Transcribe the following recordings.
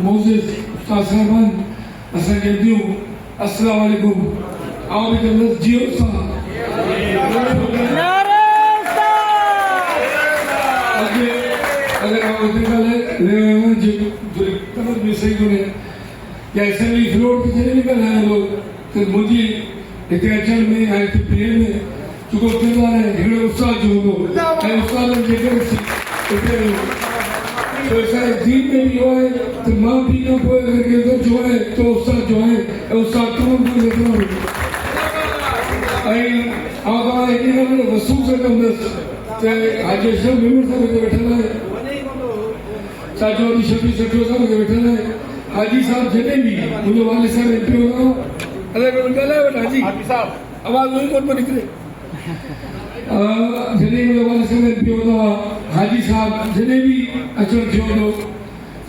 Moses उस्ताद साहबान असां खे दियूं अस्सलाम वालेकुम आओ भी कंदस जियो सां अगर आप जो कमर में सही कोने या असेंबली फ्लोर पे चले निकल आए लोग तो मुझे इतने अचल में आए थे प्रेम में चुको किरदार है हेड़े उस्ताद जो हो ऐं उस्ताद ने जेकर इतने तो सारे दीन में भी हुआ है तो माँ भी ना कोई अगर के जो है तो उस्ताद जो है उस्ताद तमाम को लेकर आई आगा इन्हें ना वसूल से कम दस ते आज सब मेंबर साहब के बैठा है साजो की शफी सखियो साहब के बैठा है हाजी साहब जने भी मुझे वाले साहब एमपी हो गए अरे उनका ले बेटा हाजी साहब आवाज नहीं कौन पर निकले जने मुझे वाले साहब एमपी हो गए हाजी साहब जने भी अचल थियो दो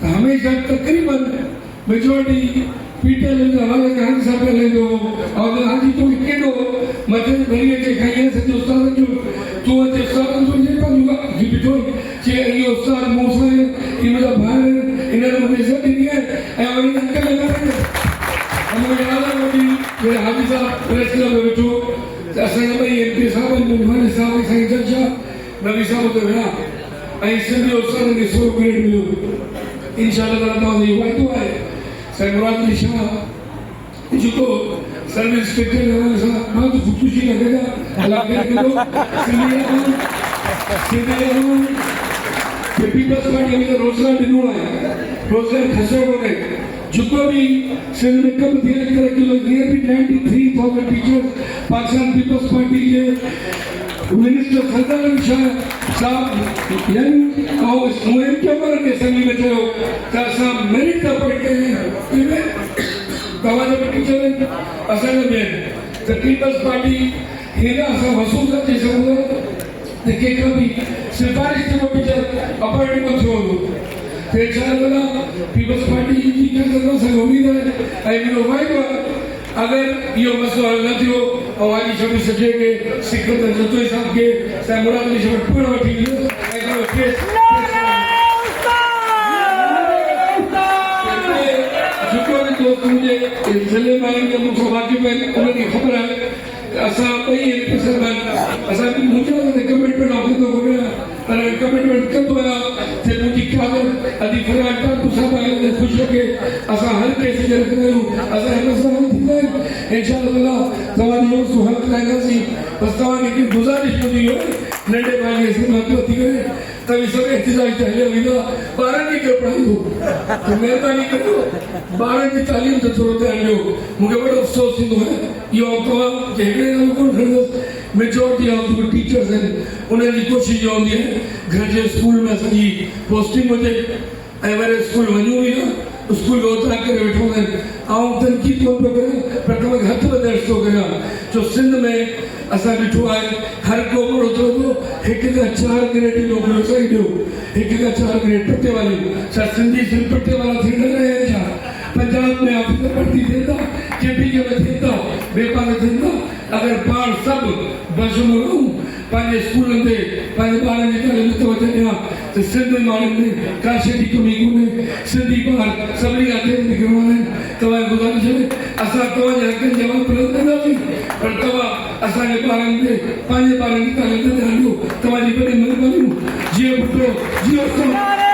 हमेशा तकरीबन मेजॉरिटी पीटे ले हवाले के हाजी साहब ले दो और हाजी तो केडो मथे भरिए के खाइए से उस्ताद जो तू ते उस्ताद जो जे पर जी बिठो जे ये उस्ताद मौसा है इनका भाई इन्हें मुझे सब दिया है और इनका लगा है हम याद है कि ये हाजी साहब प्रेस क्लब में बैठो असन भाई एमपी साहब मुंबई साहब सही जज नबी साहब तो है आई सिंधी उस्ताद ने 100 ग्रेड मिलो इंशाल्लाह ताला ये वायदो है सैमुराद निशा जिको सर्विस इंस्पेक्टर लेवल से मां तो खुशी लगेगा अलग के दो सीनियर के पीपल्स पार्टी में रोजगार दिनों है रोजगार खसो हो गए जिको भी सिंध में कम दिया तरह के लोग नियर भी 93,000 टीचर्स पाकिस्तान पीपल्स पार्टी के मिनिस्टर खजाना शाह साहब यानी और मुहिम के ऊपर के संगी में जो तासा मेरिट का पढ़ते हैं इनमें कवाजे पर टीचर असल में द पीपल्स पार्टी हेरा सा वसूल करते सब देखे कभी सिफारिश से वो टीचर अपॉइंटमेंट को छोड़ तो इंशाल्लाह पीपल्स पार्टी की क्या करना से उम्मीद है आई नो भाई अगर ये मसला हल न थियो और आज छवि सजेगे सिकंदर जतोई साहब के सैमुराद ने शब्द पूरा वठी लियो ऐसा केस जिको भी दोस्त मुझे जिले में के मुझे वाकई में उन्हें खबर है असा कोई एमपी सरदार असा भी मुझे कमिटमेंट ऑफिस तो हो गया और कमिटमेंट कब हुआ थे मुझे क्या अभी फरार का दूसरा बात खुश होके असा हर कैसे जल रहे हो असा मसला हल थी है इंशाल्लाह तवानी सुहल लाएगा सी बस तवानी की गुजारिश मुझे है नडे भाई ऐसे बात होती है तभी सब इंतजार चाहिए विदा 12 की क्यों पढ़ाई हो तो मेहरबानी करो 12 की तालीम से थोड़ा ध्यान दो मुझे बड़ा अफसोस है ये आपको जेके को मेजॉरिटी ऑफ द टीचर्स हैं उन्हें जी कोशिश जो होती है घर के स्कूल में सही पोस्टिंग मुझे एवरे स्कूल वञूं भी ना स्कूल में उतरा कर बैठो हैं आऊं तनकीद को करे पर तुम हथ बदल तो करा जो सिंध में असा बिठो है हर को बड़ो तो एक का 4 ग्रेड नौकरी सही दो एक का 4 ग्रेड पट्टे वाली सर सिंधी सिंध पट्टे वाला थी न रहे हैं पंजाब में ऑफिसर भर्ती देता केपी के में देता बेपार देता अगर बार सब बजमू पाने स्कूल में पाने बारे में चले तो वचनिया तो सिंध माने में काशे की कमी कोने सिंधी बार सभी आते निकलवाने तो मैं गुजारिश है असा तो जाके जवाब प्रदान करना पर तवा असा के बारे में पाने बारे में तालीम दे दो तुम्हारी बड़ी मेहरबानी जी पुत्रो जी